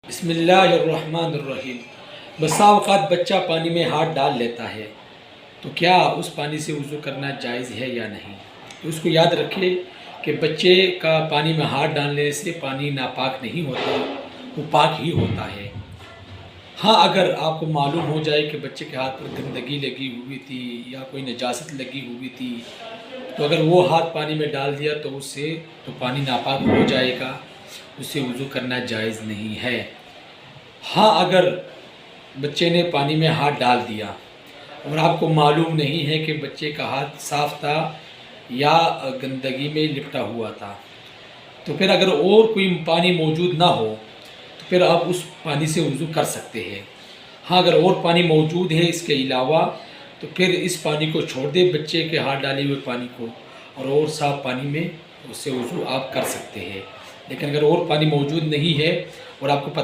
بسم اللہ الرحمن الرحیم۔ بسا اوقات بچہ پانی میں ہاتھ ڈال لیتا ہے تو کیا اس پانی سے وضو کرنا جائز ہے یا نہیں؟ تو اس کو یاد رکھے کہ بچے کا پانی میں ہاتھ ڈالنے سے پانی ناپاک نہیں ہوتا، وہ پاک ہی ہوتا ہے۔ ہاں، اگر آپ کو معلوم ہو جائے کہ بچے کے ہاتھ پر گندگی لگی ہوئی تھی یا کوئی نجاست لگی ہوئی تھی تو اگر وہ ہاتھ پانی میں ڈال دیا تو اس سے تو پانی ناپاک ہو جائے گا، اس سے وضو کرنا جائز نہیں ہے۔ ہاں، اگر بچے نے پانی میں ہاتھ ڈال دیا اور آپ کو معلوم نہیں ہے کہ بچے کا ہاتھ صاف تھا یا گندگی میں لپٹا ہوا تھا، تو پھر اگر اور کوئی پانی موجود نہ ہو تو پھر آپ اس پانی سے وضو کر سکتے ہیں۔ ہاں، اگر اور پانی موجود ہے اس کے علاوہ تو پھر اس پانی کو چھوڑ دیں، بچے کے ہاتھ ڈالے ہوئے پانی کو، اور صاف پانی میں اس سے وضو آپ کر سکتے ہیں۔ لیکن اگر اور پانی موجود نہیں ہے اور آپ کو